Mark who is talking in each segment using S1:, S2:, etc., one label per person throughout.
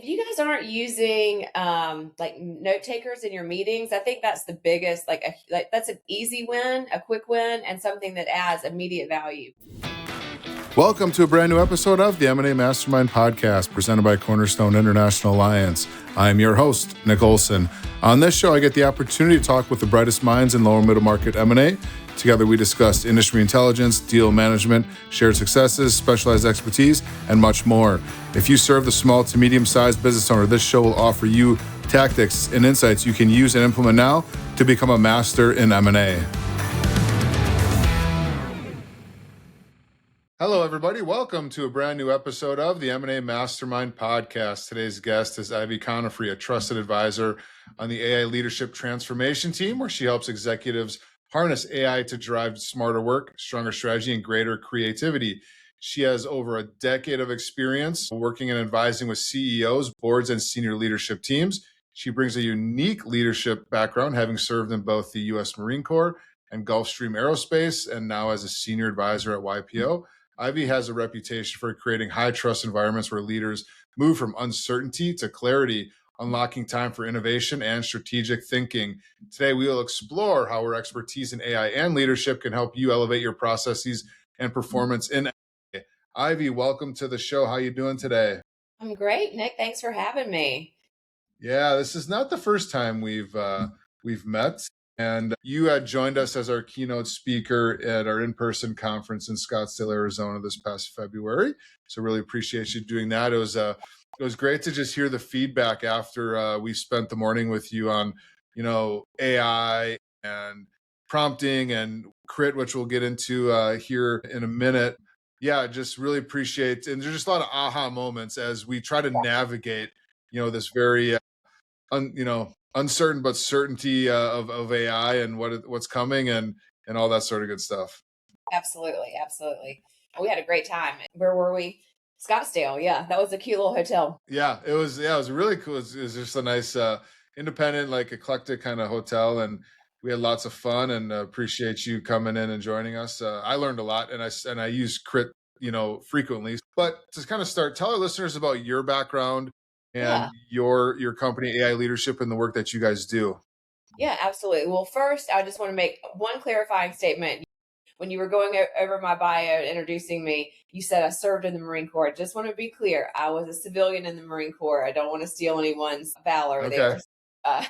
S1: you guys aren't using like note takers in your meetings, I think that's the biggest, like that's an easy win, a quick win, and something that adds immediate value.
S2: Welcome to a brand new episode of the M&A Mastermind Podcast presented by Cornerstone International Alliance. I'm your host, Nick Olsen. On this show, I get the opportunity to talk with the brightest minds in lower middle market M&A. Together, we discuss industry intelligence, deal management, shared successes, specialized expertise, and much more. If you serve the small to medium-sized business owner, this show will offer you tactics and insights you can use and implement now to become a master in M&A. Hello, everybody. Welcome to a brand new episode of the M&A Mastermind Podcast. Today's guest is Ivey Conefry, a trusted advisor on the AI leadership transformation team, where she helps executives harness AI to drive smarter work, stronger strategy, and greater creativity. She has over a decade of experience working and advising with CEOs, boards, and senior leadership teams. She brings a unique leadership background, having served in both the U.S. Marine Corps and Gulfstream Aerospace, and now as a senior advisor at YPO. Ivey has a reputation for creating high-trust environments where leaders move from uncertainty to clarity, unlocking time for innovation and strategic thinking. Today, we will explore how her expertise in AI and leadership can help you elevate your processes and performance in AI. Ivey, welcome to the show. How you doing today?
S1: I'm great, Nick. Thanks for having me.
S2: Yeah, this is not the first time we've met. And you had joined us as our keynote speaker at our in-person conference in Scottsdale, Arizona this past February. So really appreciate you doing that. It was great to just hear the feedback after we spent the morning with you on, AI and prompting and crit, which we'll get into here in a minute. Yeah, just really appreciate, and there's just a lot of aha moments as we try to navigate, this very, uncertain but certainty of AI and what's coming and all that sort of good stuff.
S1: Absolutely. We had a great time. Where were we? Scottsdale. Yeah, that was a cute little hotel.
S2: Yeah, it was really cool. It was just a nice independent, like eclectic kind of hotel, and we had lots of fun, and appreciate you coming in and joining us. I learned a lot, and I use crit frequently. But to kind of start, tell our listeners about your background and your company, AI Leadership, and the work that you guys do.
S1: Yeah, absolutely. Well, first, I just want to make one clarifying statement. When you were going over my bio and introducing me, you said I served in the Marine Corps. I just want to be clear. I was a civilian in the Marine Corps. I don't want to steal anyone's valor there. I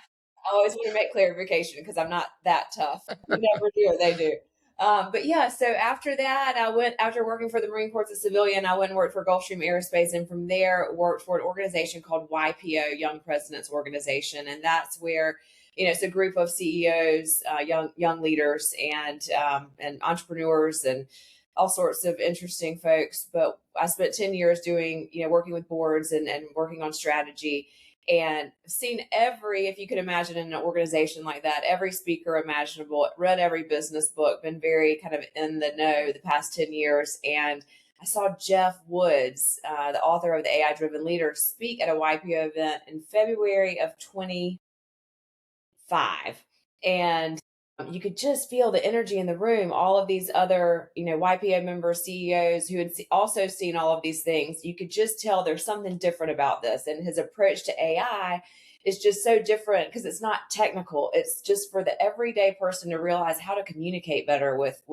S1: always want to make clarification because I'm not that tough. You never do, they do. But yeah, so after that, after working for the Marine Corps as a civilian, I went and worked for Gulfstream Aerospace, and from there worked for an organization called YPO, Young Presidents Organization. And that's where, it's a group of CEOs, young leaders and entrepreneurs and all sorts of interesting folks. But I spent 10 years doing, working with boards and working on strategy, and seen if you could imagine in an organization like that, every speaker imaginable, read every business book, been very kind of in the know the past 10 years. And I saw Jeff Woods, the author of The AI-Driven Leader, speak at a YPO event in February of 2005. And you could just feel the energy in the room. All of these other, YPO members, CEOs who had also seen all of these things. You could just tell there's something different about this. And his approach to AI is just so different because it's not technical. It's just for the everyday person to realize how to communicate better with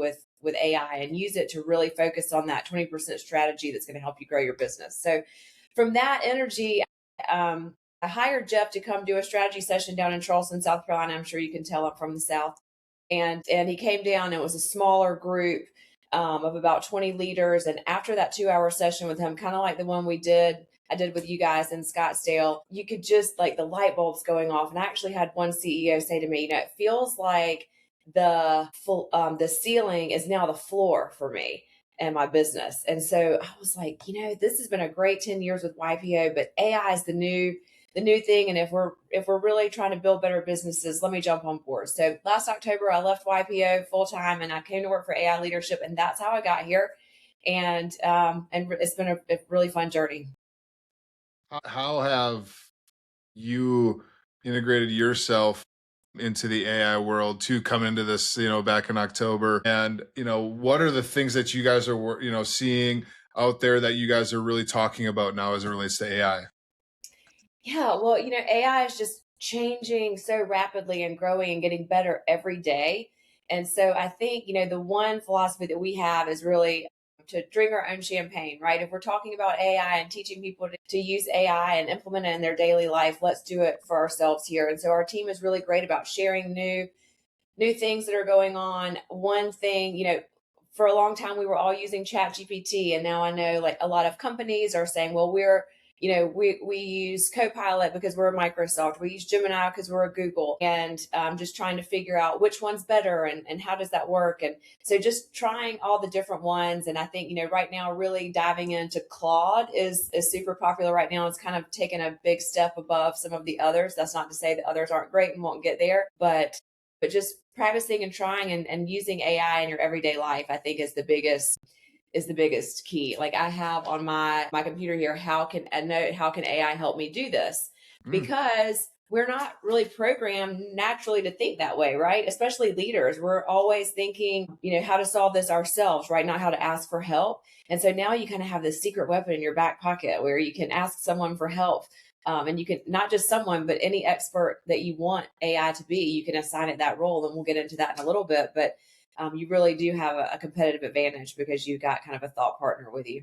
S1: AI and use it to really focus on that 20% strategy that's going to help you grow your business. So from that energy, I hired Jeff to come do a strategy session down in Charleston, South Carolina. I'm sure you can tell I'm from the South. And he came down. It was a smaller group of about 20 leaders. And after that 2-hour session with him, kind of like the one I did with you guys in Scottsdale, you could just like the light bulbs going off. And I actually had one CEO say to me, it feels like the ceiling is now the floor for me and my business. And so I was like, this has been a great 10 years with YPO, but AI is the new thing. And if we're really trying to build better businesses, let me jump on board. So last October, I left YPO full time and I came to work for AI Leadership, and that's how I got here. And it's been a really fun journey.
S2: How have you integrated yourself into the AI world to come into this, back in October? And, what are the things that you guys are, seeing out there that you guys are really talking about now as it relates to AI?
S1: Yeah, well, AI is just changing so rapidly and growing and getting better every day. And so I think, the one philosophy that we have is really to drink our own champagne, right? If we're talking about AI and teaching people to use AI and implement it in their daily life, let's do it for ourselves here. And so our team is really great about sharing new things that are going on. One thing, for a long time we were all using Chat GPT, and now I know like a lot of companies are saying, well, we use Copilot because we're a Microsoft. We use Gemini because we're a Google, and just trying to figure out which one's better and how does that work. And so just trying all the different ones. And I think, right now really diving into Claude is super popular right now. It's kind of taken a big step above some of the others. That's not to say the others aren't great and won't get there, but just practicing and trying and using AI in your everyday life, I think is the biggest key. Like I have on my computer here, how can AI help me do this?
S2: Mm.
S1: Because we're not really programmed naturally to think that way, right? Especially leaders. We're always thinking, how to solve this ourselves, right? Not how to ask for help. And so now you kind of have this secret weapon in your back pocket where you can ask someone for help. And you can not just someone, but any expert that you want AI to be, you can assign it that role. And we'll get into that in a little bit. But you really do have a competitive advantage because you've got kind of a thought partner with you.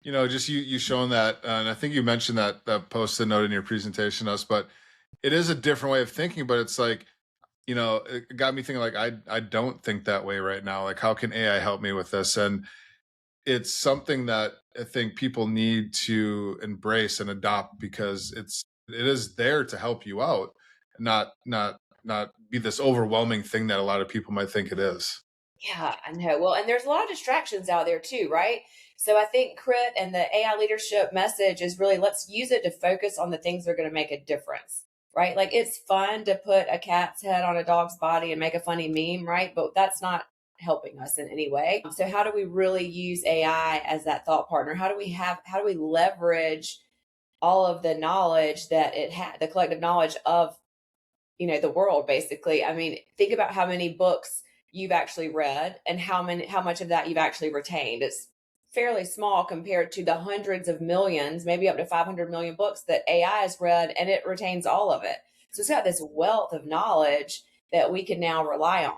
S2: Just you showing that, and I think you mentioned that post-it note in your presentation to us, but it is a different way of thinking. But it's like, it got me thinking like I don't think that way right now. Like, how can AI help me with this? And it's something that I think people need to embrace and adopt because it is there to help you out, not be this overwhelming thing that a lot of people might think it is.
S1: Yeah, I know. Well, and there's a lot of distractions out there too, right? So I think Crit and the AI leadership message is really let's use it to focus on the things that are going to make a difference, right? Like it's fun to put a cat's head on a dog's body and make a funny meme, right? But that's not helping us in any way. So how do we really use AI as that thought partner? How do we leverage all of the knowledge that it had, the collective knowledge of the world basically. I mean, think about how many books you've actually read and how much of that you've actually retained. It's fairly small compared to the hundreds of millions, maybe up to 500 million books that AI has read, and it retains all of it. So it's got this wealth of knowledge that we can now rely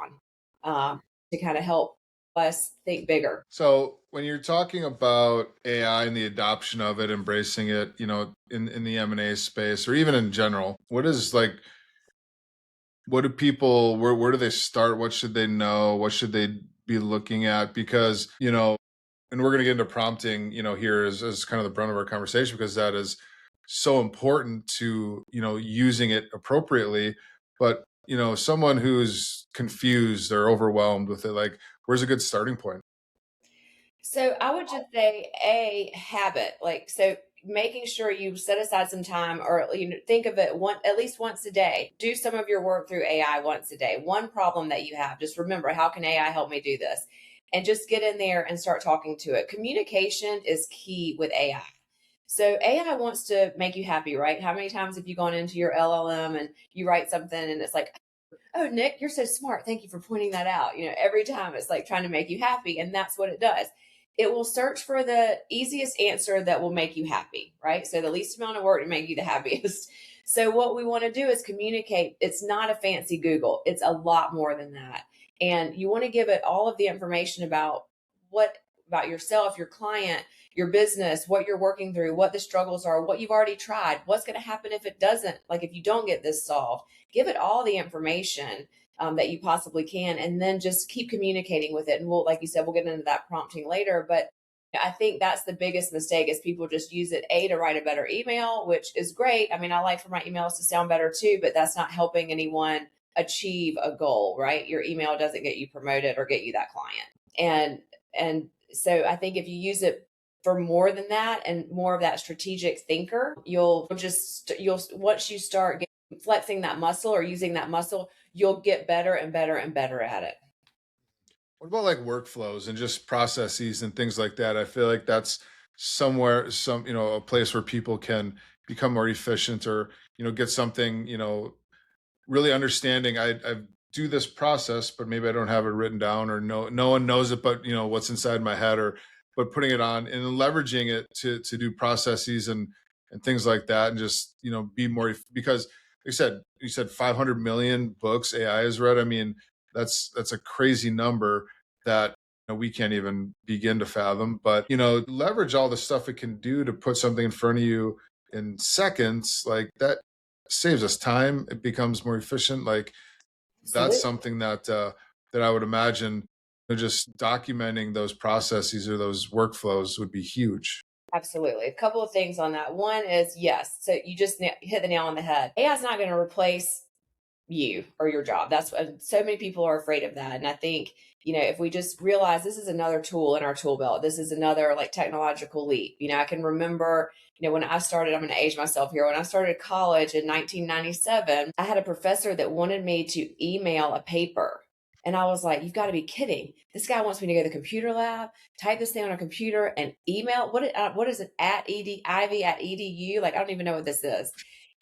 S1: on to kind of help us think bigger.
S2: So when you're talking about AI and the adoption of it, embracing it, in the M&A space or even in general, what do people where do they start? What should they know? What should they be looking at? Because, and we're going to get into prompting, here as kind of the brunt of our conversation, because that is so important to, using it appropriately. But, someone who's confused or overwhelmed with it, like, where's a good starting point?
S1: So I would just say a habit, like so making sure you set aside some time or think of it at least once a day. Do some of your work through AI once a day. One problem that you have, just remember, how can AI help me do this? And just get in there and start talking to it. Communication is key with AI. So AI wants to make you happy, right? How many times have you gone into your LLM and you write something and it's like, oh, Nick, you're so smart. Thank you for pointing that out. Every time it's like trying to make you happy. And that's what it does. It will search for the easiest answer that will make you happy, right? So the least amount of work to make you the happiest. So what we want to do is communicate. It's not a fancy Google. It's a lot more than that. And you want to give it all of the information about yourself, your client, your business, what you're working through, what the struggles are, what you've already tried, what's going to happen if it doesn't, like if you don't get this solved. Give it all the information that you possibly can, and then just keep communicating with it. And like you said, we'll get into that prompting later. But I think that's the biggest mistake is people just use it to write a better email, which is great. I mean, I like for my emails to sound better too, but that's not helping anyone achieve a goal, right? Your email doesn't get you promoted or get you that client. And so I think if you use it for more than that and more of that strategic thinker, you'll once you start flexing that muscle or using that muscle, you'll get better and better and better at it.
S2: What about like workflows and just processes and things like that? I feel like that's a place where people can become more efficient or, get something, really understanding. I do this process, but maybe I don't have it written down or no one knows it, but what's inside my head but putting it on and leveraging it to do processes and and things like that, and just, be more, because you said 500 million books AI has read. I mean, that's a crazy number that we can't even begin to fathom. But leverage all the stuff it can do to put something in front of you in seconds, like that saves us time. It becomes more efficient. Like that's
S1: Absolutely.
S2: something that I would imagine, just documenting those processes or those workflows would be huge.
S1: Absolutely. A couple of things on that. One is yes. So you just hit the nail on the head. AI is not going to replace you or your job. That's what so many people are afraid of that. And I think, if we just realize this is another tool in our tool belt, this is another like technological leap. I can remember, when I started, I'm going to age myself here. When I started college in 1997, I had a professor that wanted me to email a paper. And I was like, you've got to be kidding. This guy wants me to go to the computer lab, type this thing on a computer and email. What is it at Ivey at edu? Like, I don't even know what this is.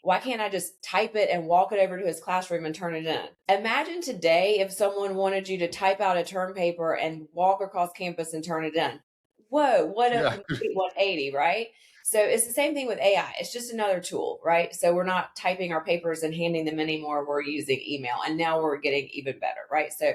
S1: Why can't I just type it and walk it over to his classroom and turn it in? Imagine today if someone wanted you to type out a term paper and walk across campus and turn it in. Whoa, what a
S2: Yeah.
S1: complete 180, right? So it's the same thing with AI. It's just another tool, right? So we're not typing our papers and handing them anymore. We're using email, and now we're getting even better, right? So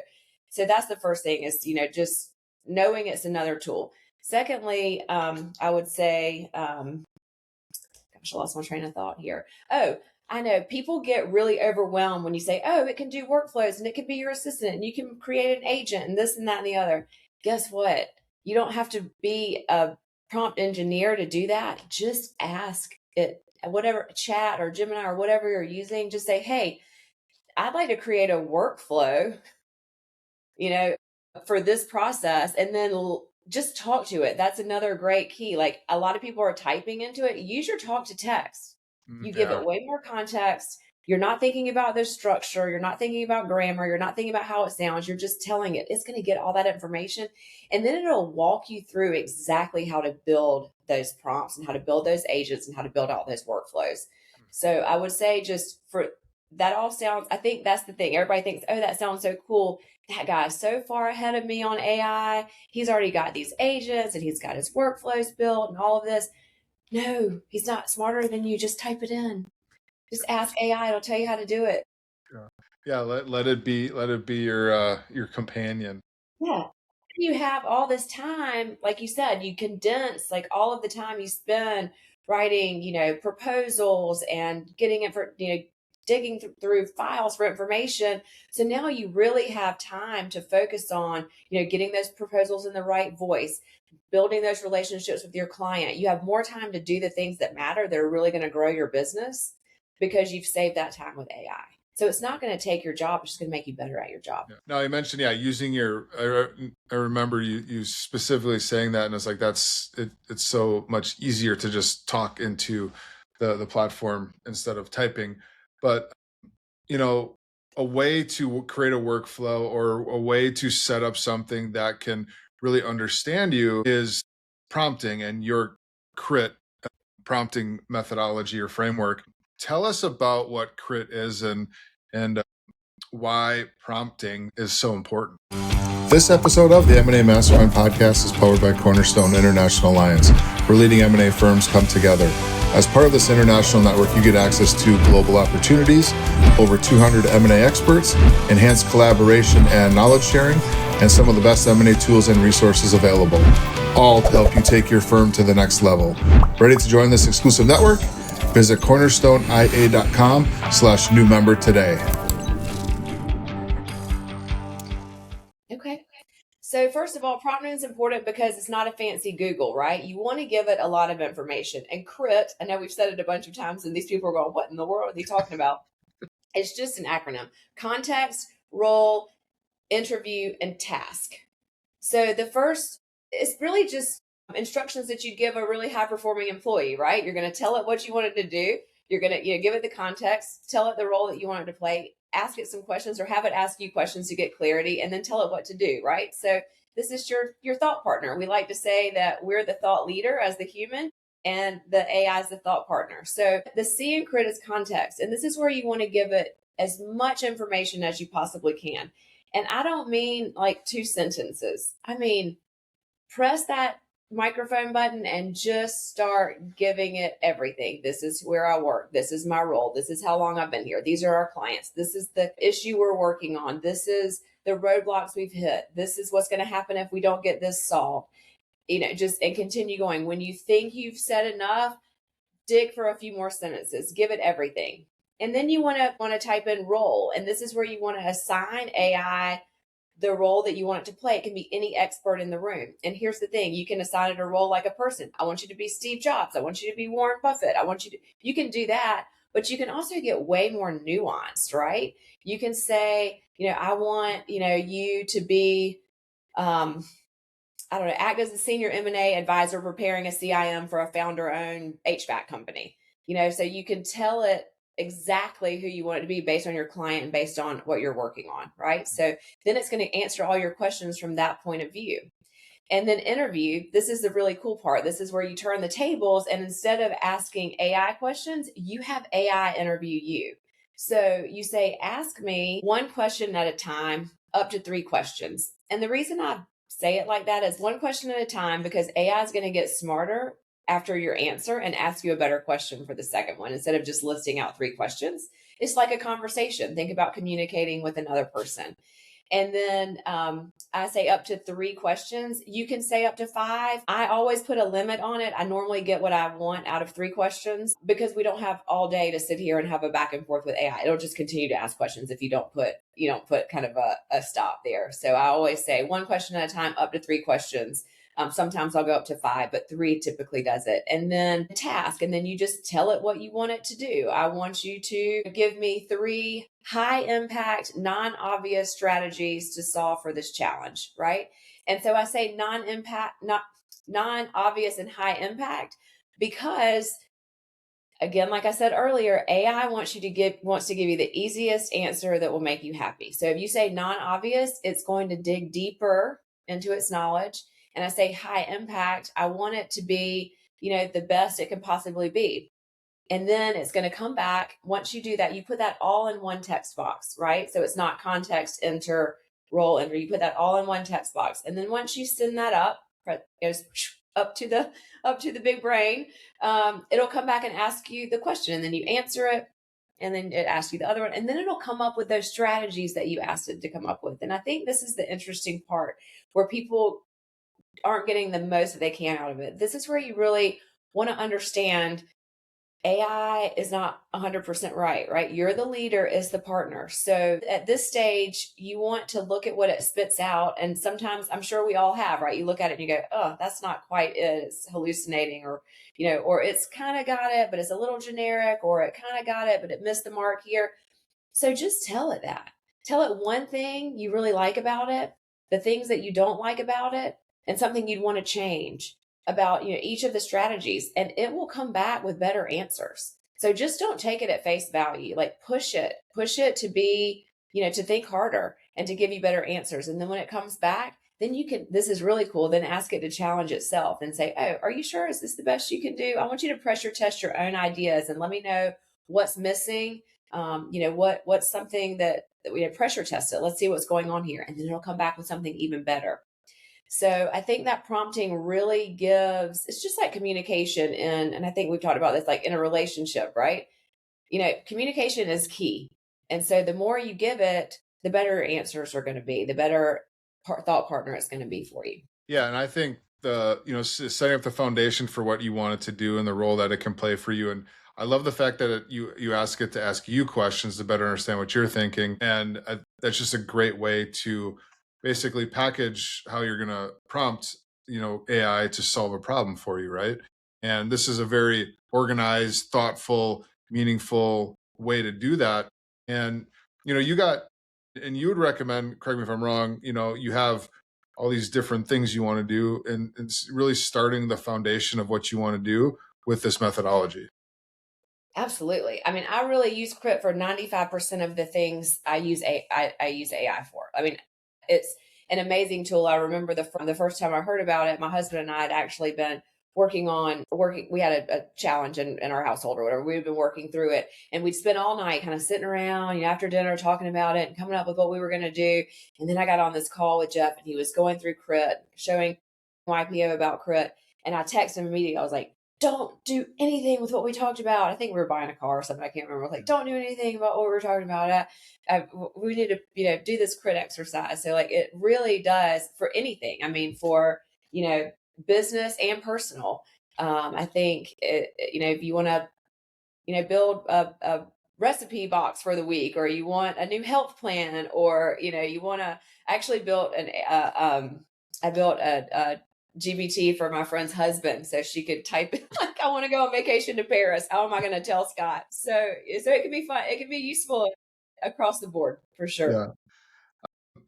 S1: that's the first thing is, just knowing it's another tool. Secondly, I would say, gosh, I lost my train of thought here. Oh, I know people get really overwhelmed when you say, oh, it can do workflows and it can be your assistant and you can create an agent and this and that and the other. Guess what? You don't have to be a prompt engineer to do that. Just ask it, whatever chat or Gemini or whatever you're using, just say, hey, I'd like to create a workflow, for this process. And then just talk to it. That's another great key. Like a lot of people are typing into it. Use your talk to text. You give
S2: Yeah.
S1: it way more context. You're not thinking about the structure. You're not thinking about grammar. You're not thinking about how it sounds. You're just telling it. It's going to get all that information. And then it'll walk you through exactly how to build those prompts and how to build those agents and how to build out those workflows. So I would say just for that all sounds, I think that's the thing. Everybody thinks, oh, that sounds so cool. That guy's so far ahead of me on AI. He's already got these agents and he's got his workflows built and all of this. No, he's not smarter than you. Just type it in. Just ask AI. It'll tell you how to do it.
S2: Yeah. Let it be your companion.
S1: Yeah. You have all this time, like you said, you condense like all of the time you spend writing, proposals and getting it for, digging through files for information. So now you really have time to focus on, getting those proposals in the right voice, building those relationships with your client. You have more time to do the things that matter that are really going to grow your business because you've saved that time with AI. So it's not going to take your job. It's just going to make you better at your job.
S2: Yeah. Now you mentioned, using I remember you specifically saying that, and it's like it's so much easier to just talk into the platform instead of typing. But a way to create a workflow or a way to set up something that can really understand you is prompting, and your CRIT prompting methodology or framework. Tell us about what CRIT is and why prompting is so important. This episode of the M&A Mastermind Podcast is powered by Cornerstone International Alliance, where leading M&A firms come together. As part of this international network, you get access to global opportunities, over 200 M&A experts, enhanced collaboration and knowledge sharing, and some of the best M&A tools and resources available, all to help you take your firm to the next level. Ready to join this exclusive network? Visit cornerstoneia.com/new member today.
S1: Okay. So first of all, prompting is important because it's not a fancy Google, right? You want to give it a lot of information. And CRIT, I know we've said it a bunch of times and these people are going, what in the world are they talking about? It's just an acronym: context, role, interview, and task. So the first is really just instructions that you give a really high performing employee, right? You're going to tell it what you want it to do. You're going to give it the context, tell it the role that you want it to play, ask it some questions or have it ask you questions to get clarity, and then tell it what to do, right? So this is your thought partner. We like to say that we're the thought leader as the human and the AI is the thought partner. So the C in CRIT is context. And this is where you want to give it as much information as you possibly can. And I don't mean like 2 sentences. I mean, press that microphone button and just start giving it everything. This is where I work. This is my role. This is how long I've been here. These are our clients. This is the issue we're working on. This is the roadblocks we've hit. This is what's going to happen if we don't get this solved. Just and continue going. When you think you've said enough, dig for a few more sentences. Give it everything. And then you want to type in role. And this is where you want to assign AI the role that you want it to play. It can be any expert in the room. And here's the thing, you can assign it a role like a person. I want you to be Steve Jobs. I want you to be Warren Buffett. You can do that, but you can also get way more nuanced, right? You can say, I want, you to be, I don't know, act as a senior M&A advisor preparing a CIM for a founder-owned HVAC company. So you can tell it exactly who you want it to be based on your client and based on what you're working on, right? So then it's going to answer all your questions from that point of view. And then interview, this is the really cool part. This is where you turn the tables, and instead of asking AI questions, you have AI interview you. So you say, ask me one question at a time, up to 3 questions. And the reason I say it like that is one question at a time, because AI is going to get smarter after your answer and ask you a better question for the second one. Instead of just listing out 3 questions, it's like a conversation. Think about communicating with another person. And then I say up to 3 questions. You can say up to 5. I always put a limit on it. I normally get what I want out of 3 questions, because we don't have all day to sit here and have a back and forth with AI. It'll just continue to ask questions if you don't put kind of a stop there. So I always say 1 question at a time, up to 3 questions. Sometimes I'll go up to 5, but 3 typically does it. And then task, and then you just tell it what you want it to do. I want you to give me 3 high impact, non-obvious strategies to solve for this challenge, right? And so I say non-obvious and high impact, because again, like I said earlier, AI wants to give you the easiest answer that will make you happy. So if you say non-obvious, it's going to dig deeper into its knowledge. And I say high impact, I want it to be, the best it can possibly be. And then it's going to come back. Once you do that, you put that all in one text box, right? So it's not context enter, role enter. You put that all in one text box. And then once you send that up, it goes up to the big brain, it'll come back and ask you the question, and then you answer it, and then it asks you the other one, and then it'll come up with those strategies that you asked it to come up with. And I think this is the interesting part, where people aren't getting the most that they can out of it. This is where you really want to understand AI is not 100% right? You're the leader, is the partner. So at this stage, you want to look at what it spits out. And sometimes, I'm sure we all have, right? You look at it and you go, oh, that's not quite it. It's hallucinating, or it's kind of got it, but it's a little generic, or it kind of got it, but it missed the mark here. So just tell it that. Tell it one thing you really like about it, the things that you don't like about it, and something you'd want to change about each of the strategies, and it will come back with better answers. So just don't take it at face value. Like push it to be, to think harder and to give you better answers. And then when it comes back, then you can, this is really cool, then ask it to challenge itself and say, oh, are you sure? Is this the best you can do? I want you to pressure test your own ideas and let me know what's missing. What's something that we have pressure test it. Let's see what's going on here. And then it'll come back with something even better. So I think that prompting really gives, it's just like communication. And I think we've talked about this, like in a relationship, right? Communication is key. And so the more you give it, the better answers are going to be, the better thought partner it's going to be for you.
S2: Yeah. And I think setting up the foundation for what you want it to do and the role that it can play for you. And I love the fact that you ask it to ask you questions to better understand what you're thinking. And that's just a great way to basically package how you're going to prompt, AI to solve a problem for you, right? And this is a very organized, thoughtful, meaningful way to do that. And, you would recommend, correct me if I'm wrong, you have all these different things you want to do, and it's really starting the foundation of what you want to do with this methodology.
S1: Absolutely. I mean, I really use Crit for 95% of the things I use AI for. I mean, it's an amazing tool. I remember the first time I heard about it, my husband and I had actually been working. We had a challenge in our household or whatever. We'd been working through it, and we'd spend all night kind of sitting around, after dinner, talking about it and coming up with what we were going to do. And then I got on this call with Jeff, and he was going through Crit, showing YPO about Crit. And I texted him immediately. I was like, don't do anything with what we talked about. I think we were buying a car or something. I can't remember. I was like, don't do anything about what we were talking about. We need to, do this crit exercise. So like, it really does for anything. I mean, for, business and personal. I think, if you want to, build a recipe box for the week, or you want a new health plan, or, you want to actually build I built a GBT for my friend's husband so she could type in like, I want to go on vacation to Paris. How am I going to tell Scott? So it can be fun. It can be useful across the board for sure.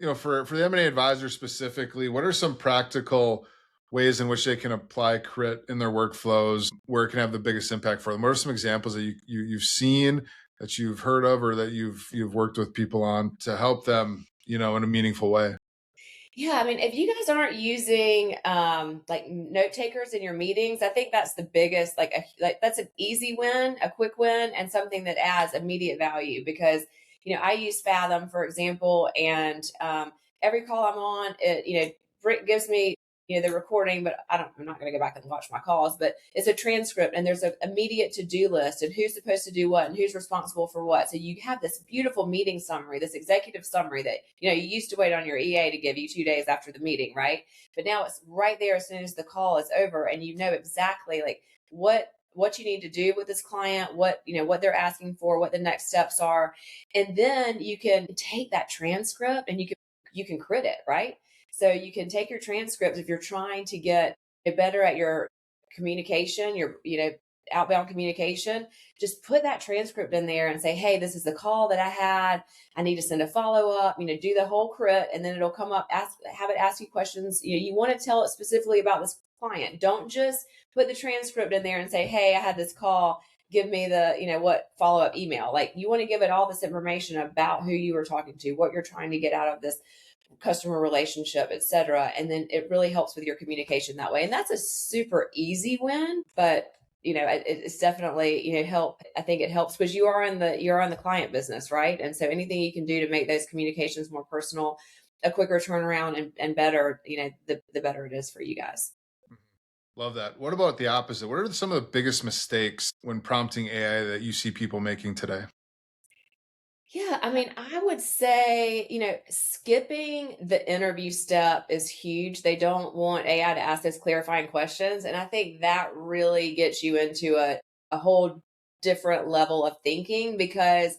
S2: Yeah. For the M&A advisor specifically, what are some practical ways in which they can apply crit in their workflows, where it can have the biggest impact for them? What are some examples that you've seen, that you've heard of, or that you've worked with people on to help them, in a meaningful way?
S1: Yeah, I mean, if you guys aren't using like note takers in your meetings, I think that's the biggest, like that's an easy win, a quick win, and something that adds immediate value. Because I use Fathom, for example, and every call I'm on, it gives me the recording, but I'm not going to go back and watch my calls, but it's a transcript, and there's an immediate to-do list, and who's supposed to do what, and who's responsible for what. So you have this beautiful meeting summary, this executive summary that you used to wait on your EA to give you 2 days after the meeting, right? But now it's right there as soon as the call is over, and exactly like what you need to do with this client, what they're asking for, what the next steps are. And then you can take that transcript and you can crit it, right? So you can take your transcripts if you're trying to get better at your communication, your outbound communication. Just put that transcript in there and say, hey, this is the call that I had. I need to send a follow up. Do the whole crit, and then it'll come up. Have it ask you questions. You want to tell it specifically about this client. Don't just put the transcript in there and say, hey, I had this call. Give me the what follow up email. Like, you want to give it all this information about who you were talking to, what you're trying to get out of this customer relationship, etc. And then it really helps with your communication that way. And that's a super easy win, but it's definitely help. I think it helps because you're in the client business, right? And so anything you can do to make those communications more personal, a quicker turnaround, and better, the better it is for you guys.
S2: Love that. What about the opposite? What are some of the biggest mistakes when prompting AI that you see people making today?
S1: Yeah, I mean, I would say, skipping the interview step is huge. They don't want AI to ask those clarifying questions. And I think that really gets you into a whole different level of thinking, because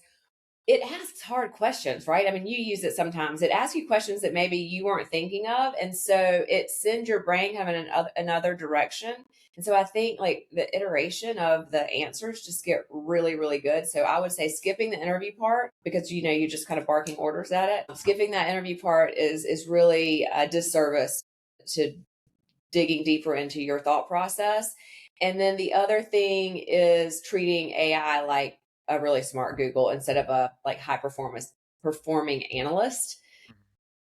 S1: it asks hard questions, right? I mean, you use it sometimes. It asks you questions that maybe you weren't thinking of. And so it sends your brain kind of in another direction. And so I think like the iteration of the answers just get really, really good. So I would say skipping the interview part, because, you're just kind of barking orders at it. Skipping that interview part is really a disservice to digging deeper into your thought process. And then the other thing is treating AI like a really smart Google instead of a like high performing analyst.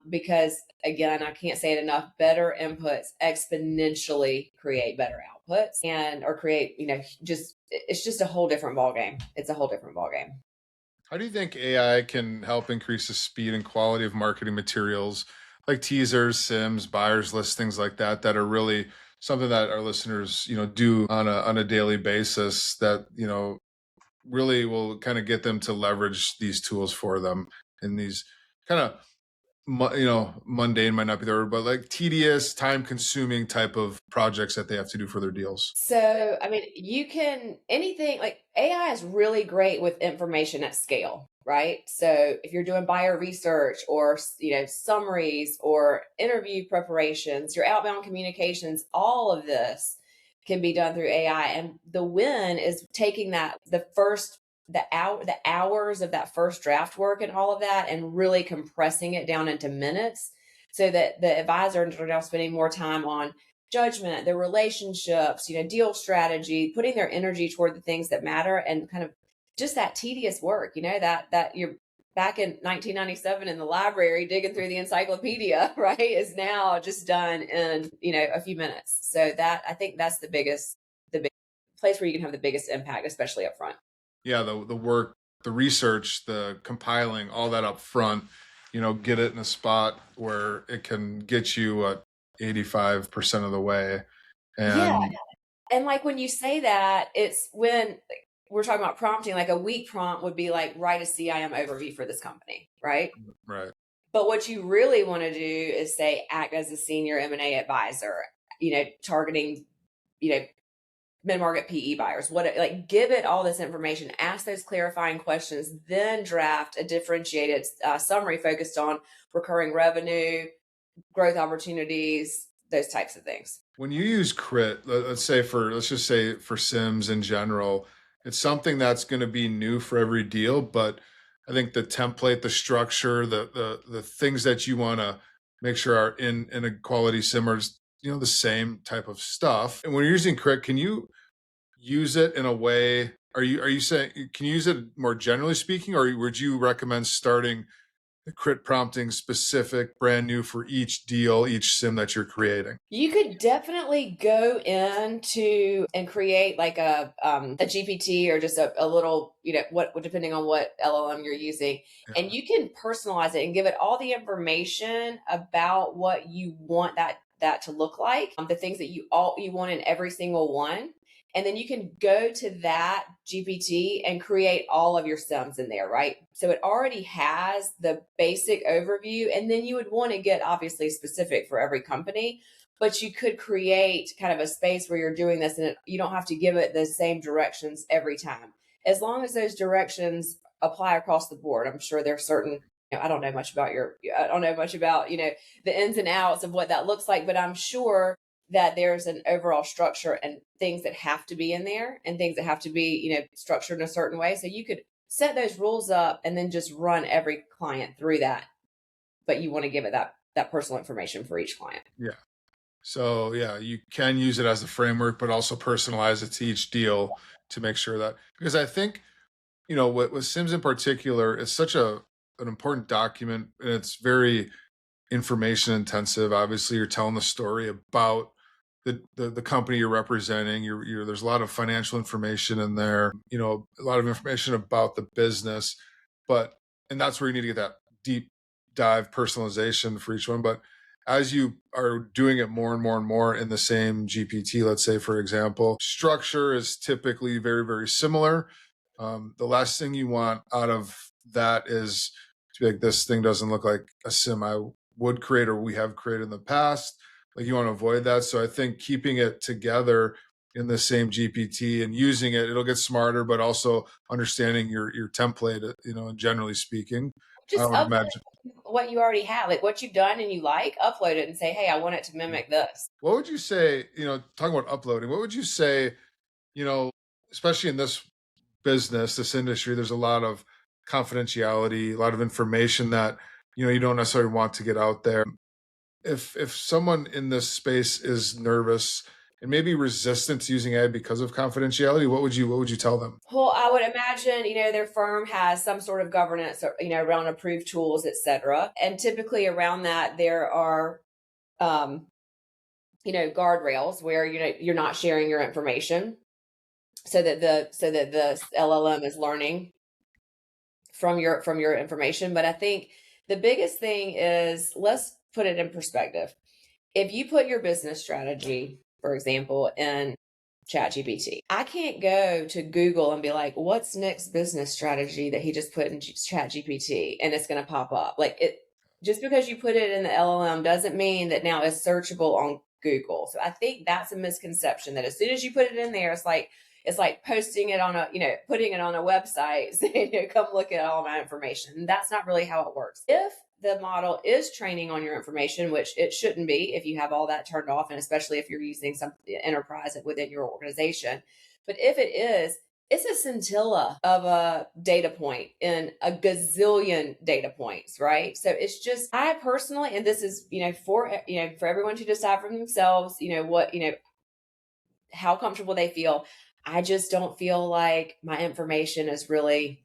S1: Because again, I can't say it enough, better inputs exponentially create better outputs, or create, it's just a whole different ballgame. It's a whole different ballgame.
S2: How do you think AI can help increase the speed and quality of marketing materials like teasers, sims, buyers lists, things like that, that are really something that our listeners, do on a daily basis, that, really will kind of get them to leverage these tools for them in these kind of mundane might not be the word, but like tedious, time consuming type of projects that they have to do for their deals?
S1: So, I mean, anything like AI is really great with information at scale, right? So if you're doing buyer research, or, summaries or interview preparations, your outbound communications, all of this can be done through AI. And the win is taking the hours of that first draft work and all of that, and really compressing it down into minutes, so that the advisors are now spending more time on judgment, their relationships, deal strategy, putting their energy toward the things that matter, and kind of just that tedious work, that you're back in 1997 in the library digging through the encyclopedia, right, is now just done in, a few minutes. So that, I think that's the big place where you can have the biggest impact, especially up front.
S2: Yeah, the work, the research, the compiling, all that up front, get it in a spot where it can get you 85% of the way,
S1: Yeah.
S2: And
S1: And like when you say that, it's when we're talking about prompting, like a weak prompt would be like, write a CIM overview for this company, right?
S2: right.
S1: But what you really want to do is say, act as a senior M&A advisor, targeting, mid-market PE buyers, like give it all this information, ask those clarifying questions, then draft a differentiated summary focused on recurring revenue, growth opportunities, those types of things.
S2: When you use crit, let's just say for Sims in general, it's something that's going to be new for every deal, but I think the template, the structure, the things that you want to make sure are in a quality sim are the same type of stuff. And when you're using crit, can you use it in a way? Are you saying, can you use it more generally speaking, or would you recommend starting the crit prompting specific, brand new for each deal, each sim that you're creating?
S1: You could definitely go into and create like a GPT or just a little, what depending on what LLM you're using,
S2: Yeah.
S1: and you can personalize it and give it all the information about what you want that to look like, the things that you want in every single one. And then you can go to that GPT and create all of your sums in there, right? So it already has the basic overview. And then you would want to get obviously specific for every company, but you could create kind of a space where you're doing this and you don't have to give it the same directions every time. As long as those directions apply across the board, I'm sure there's certain, I don't know much about the ins and outs of what that looks like, but I'm sure that there's an overall structure and things that have to be in there and things that have to be, structured in a certain way. So you could set those rules up and then just run every client through that. But you want to give it that personal information for each client.
S2: Yeah. So yeah, you can use it as a framework, but also personalize it to each deal to make sure that, because I think, with Sims in particular, it's such an important document and it's very information intensive. Obviously, you're telling the story about the company you're representing. There's a lot of financial information in there, a lot of information about the business, and that's where you need to get that deep dive personalization for each one. But as you are doing it more and more and more in the same GPT, let's say, for example, structure is typically very, very similar. The last thing you want out of that is to be like, this thing doesn't look like a sim I would create or we have created in the past. Like, you want to avoid that. So I think keeping it together in the same GPT and using it, it'll get smarter, but also understanding your template, and generally speaking, I
S1: Just
S2: would
S1: upload
S2: imagine.
S1: what you already have, like what you've done and you upload it and say, hey, I want it to mimic this.
S2: What would you say, talking about uploading, what would you say, especially in this business, this industry, there's a lot of confidentiality, a lot of information that, you don't necessarily want to get out there. If someone in this space is nervous and maybe resistant to using AI because of confidentiality, what would you tell them?
S1: Well, I would imagine, their firm has some sort of governance, around approved tools, et cetera. And typically around that, there are, guardrails where, you're not sharing your information so that the LLM is learning from your information. But I think the biggest thing is, let's put it in perspective. If you put your business strategy, for example, in ChatGPT, I can't go to Google and be like, what's Nick's business strategy that he just put in ChatGPT, and it's going to pop up. Like, it just because you put it in the LLM doesn't mean that now it's searchable on Google. So I think that's a misconception, that as soon as you put it in there, it's like posting it on putting it on a website saying, come look at all my information. And that's not really how it works. If the model is training on your information, which it shouldn't be if you have all that turned off, and especially if you're using some enterprise within your organization. But if it is, it's a scintilla of a data point in a gazillion data points, right? So it's just, I personally, and this is, for everyone to decide for themselves, how comfortable they feel. I just don't feel like my information is really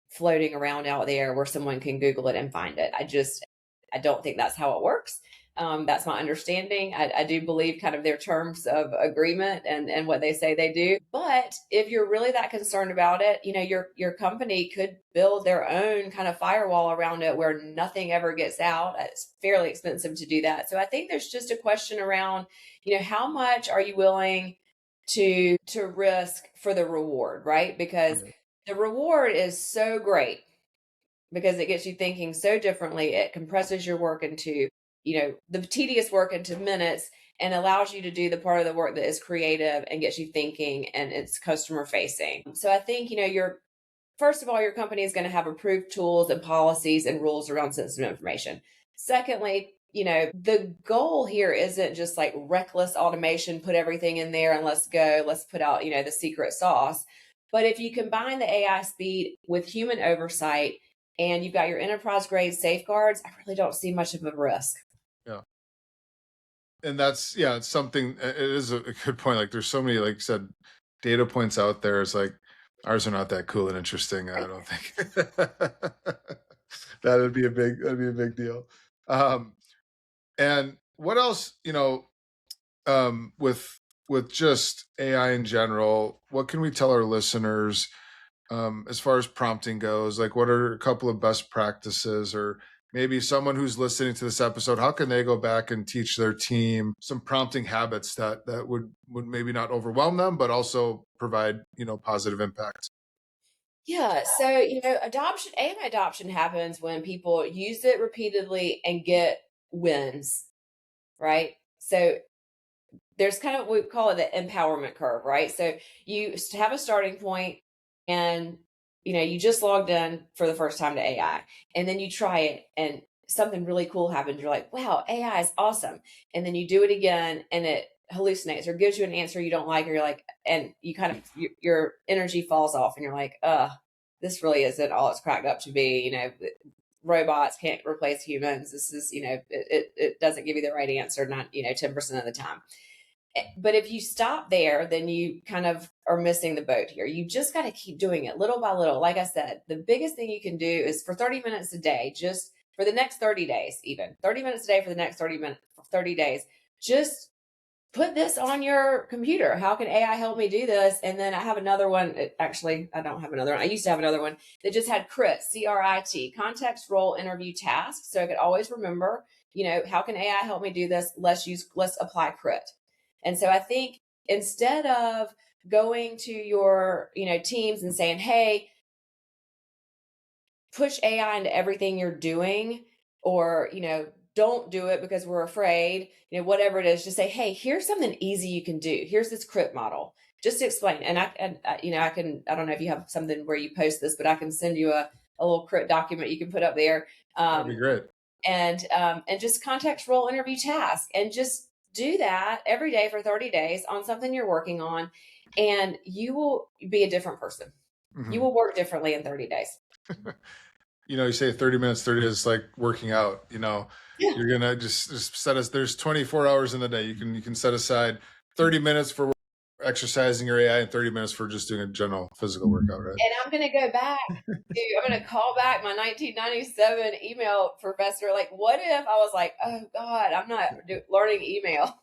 S1: floating around out there where someone can Google it and find it. I don't think that's how it works. That's my understanding. I do believe kind of their terms of agreement and what they say they do. But if you're really that concerned about it, your company could build their own kind of firewall around it where nothing ever gets out. It's fairly expensive to do that. So I think there's just a question around, how much are you willing to risk for the reward, right? Because the reward is so great because it gets you thinking so differently. It compresses your work into, the tedious work into minutes and allows you to do the part of the work that is creative and gets you thinking and it's customer facing. So I think, first of all, your company is going to have approved tools and policies and rules around sensitive information. Secondly, the goal here isn't just like reckless automation, put everything in there and let's put out, the secret sauce. But if you combine the AI speed with human oversight and you've got your enterprise grade safeguards, I really don't see much of a risk.
S2: Yeah. And it's something, it is a good point. Like there's so many, like you said, data points out there. It's like ours are not that cool and interesting. I don't think that'd be a big deal. And what else, with just AI in general, what can we tell our listeners as far as prompting goes? Like what are a couple of best practices, or maybe someone who's listening to this episode, how can they go back and teach their team some prompting habits that would maybe not overwhelm them, but also provide, positive impact?
S1: Yeah. So, AI adoption happens when people use it repeatedly and get wins, right? So there's kind of, we call it the empowerment curve, right? So you have a starting point and, you just logged in for the first time to AI and then you try it and something really cool happens. You're like, wow, AI is awesome. And then you do it again and it hallucinates or gives you an answer you don't like, or you're like, and you kind of, your energy falls off and you're like, this really isn't all it's cracked up to be. Robots can't replace humans. This is, it doesn't give you the right answer, not, 10% of the time. But if you stop there, then you kind of are missing the boat here. You just got to keep doing it little by little. Like I said, the biggest thing you can do is for 30 minutes a day, just for the next 30 days, even 30 minutes a day for the next 30 days, just put this on your computer. How can AI help me do this? And then I have another one. Actually, I don't have another one. I used to have another one that just had CRIT, CRIT, context, role, interview, task. So I could always remember, how can AI help me do this? Let's apply CRIT. And so I think instead of going to your, teams and saying, hey, push AI into everything you're doing, or, don't do it because we're afraid, whatever it is, just say, hey, here's something easy you can do. Here's this CRIT model, just to explain. And I don't know if you have something where you post this, but I can send you a little CRIT document you can put up there.
S2: That'd be great.
S1: And just context, role, interview, task, and just do that every day for 30 days on something you're working on, and you will be a different person. Mm-hmm. You will work differently in 30 days.
S2: You say 30 minutes, 30 days, like working out, yeah. You're going to just set us, there's 24 hours in the day. You can set aside 30 minutes for exercising your AI and 30 minutes for just doing a general physical workout, right?
S1: And I'm going to go back I'm going to call back my 1997 email professor. Like, what if I was like, oh God, I'm not learning email.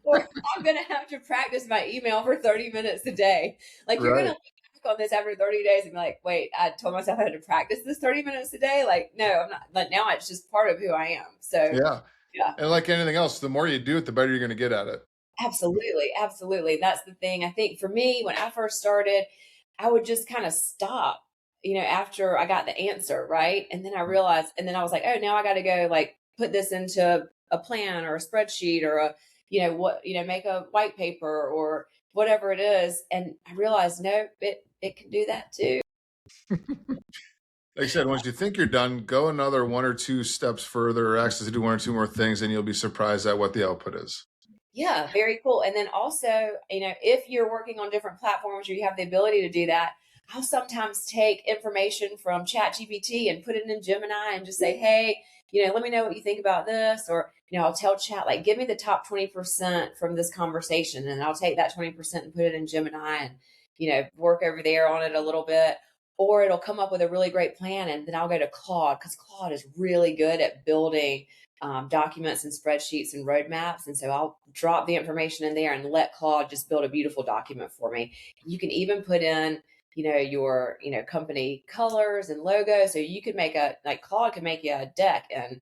S1: Or I'm going to have to practice my email for 30 minutes a day. Like, you're going to look back on this after 30 days and be like, wait, I told myself I had to practice this 30 minutes a day. Like, no, I'm not. But now it's just part of who I am. So yeah.
S2: And like anything else, the more you do it, the better you're going to get at it.
S1: Absolutely. Absolutely. That's the thing. I think for me, when I first started, I would just kind of stop, after I got the answer. Right. And then I realized, and then I was like, oh, now I got to go like put this into a plan or a spreadsheet or make a white paper or whatever it is. And I realized, no, it can do that too.
S2: Like I said, once you think you're done, go another one or two steps further, or actually do one or two more things, and you'll be surprised at what the output is.
S1: Yeah, very cool. And then also, if you're working on different platforms or you have the ability to do that, I'll sometimes take information from ChatGPT and put it in Gemini and just say, hey, let me know what you think about this. Or, I'll tell Chat, like, give me the top 20% from this conversation. And I'll take that 20% and put it in Gemini and, work over there on it a little bit. or it'll come up with a really great plan. And then I'll go to Claude, because Claude is really good at building documents and spreadsheets and roadmaps. And so I'll drop the information in there and let Claude just build a beautiful document for me. You can even put in, your, company colors and logos. So you could make Claude can make you a deck in,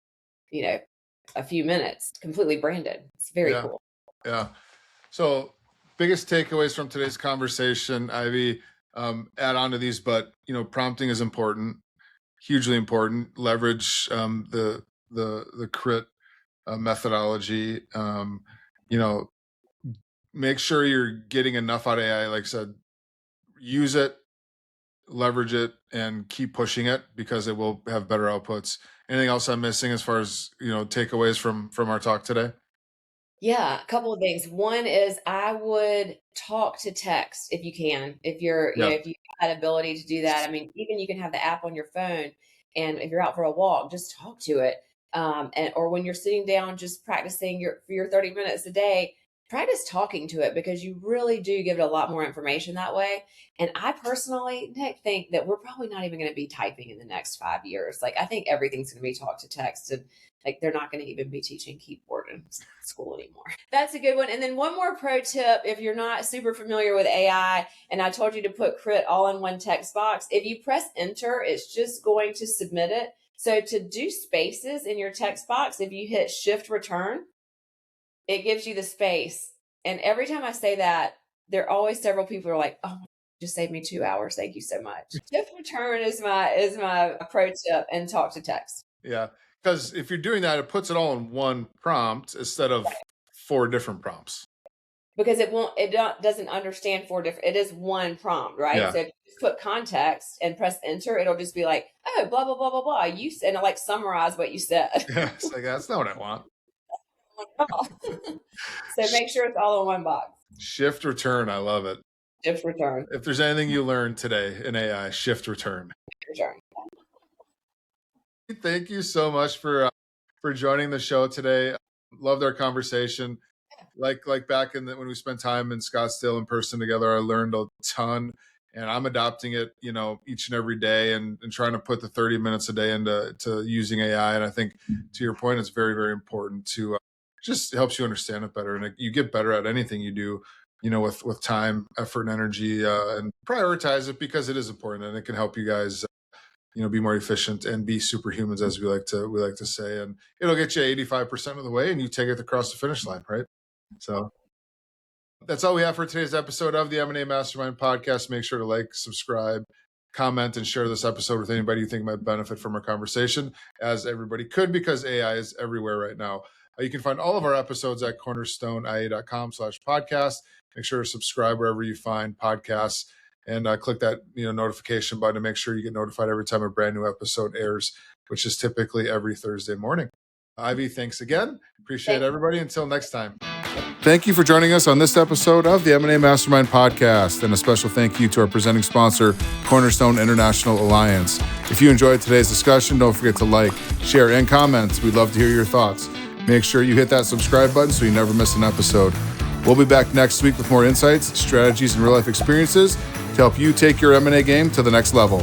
S1: a few minutes, completely branded. It's very cool.
S2: Yeah. So biggest takeaways from today's conversation, Ivey, add on to these, but, prompting is important, hugely important. Leverage the crit methodology. Make sure you're getting enough out of AI. Like I said, use it, leverage it, and keep pushing it, because it will have better outputs. Anything else I'm missing as far as, takeaways from our talk today?
S1: Yeah, a couple of things. One is I would talk to text if you can. If you're, if you have that ability to do that. I mean, even you can have the app on your phone, and if you're out for a walk, just talk to it. Or when you're sitting down, just practicing for your 30 minutes a day, practice talking to it, because you really do give it a lot more information that way. And I personally, Nick, think that we're probably not even going to be typing in the next 5 years. Like, I think everything's going to be talk to text, and like they're not going to even be teaching keyboard in school anymore. That's a good one. And then one more pro tip, if you're not super familiar with AI, and I told you to put crit all in one text box, if you press enter, it's just going to submit it. So to do spaces in your text box, if you hit shift return, it gives you the space. And every time I say that, there are always several people who are like, oh, just saved me 2 hours. Thank you so much. Shift return is my pro tip, and talk to text.
S2: Yeah. Because if you're doing that, it puts it all in one prompt instead of 4 different prompts.
S1: Because it doesn't understand 4 different, it is one prompt, right?
S2: Yeah.
S1: So if you put context and press enter, it'll just be like, oh, blah, blah, blah, blah, blah. And it'll like summarize what you said.
S2: Yeah, it's like, that's not what I want.
S1: So make sure it's all in one box.
S2: Shift return. I love it.
S1: Shift return.
S2: If there's anything you learned today in AI, shift return.
S1: Return.
S2: Thank you so much for joining the show today. Loved our conversation. Like back when we spent time in Scottsdale in person together, I learned a ton, and I'm adopting it, each and every day, and trying to put the 30 minutes a day into using AI. And I think, to your point, it's very, very important to just helps you understand it better, and you get better at anything you do, with time, effort, and energy, and prioritize it, because it is important, and it can help you guys, be more efficient and be superhumans, as we like to say. And it'll get you 85% of the way, and you take it across the finish line, right? So that's all we have for today's episode of the M&A Mastermind Podcast. Make sure to like, subscribe, comment, and share this episode with anybody you think might benefit from our conversation, as everybody could, because AI is everywhere right now. You can find all of our episodes at cornerstoneia.com/podcast. Make sure to subscribe wherever you find podcasts, and click that notification button to make sure you get notified every time a brand new episode airs, which is typically every Thursday morning. Ivey, thanks again. Appreciate everybody. Until next time. Thank you for joining us on this episode of the M&A Mastermind Podcast, and a special thank you to our presenting sponsor, Cornerstone International Alliance. If you enjoyed today's discussion, don't forget to like, share, and comment. We'd love to hear your thoughts. Make sure you hit that subscribe button so you never miss an episode. We'll be back next week with more insights, strategies, and real-life experiences to help you take your M&A game to the next level.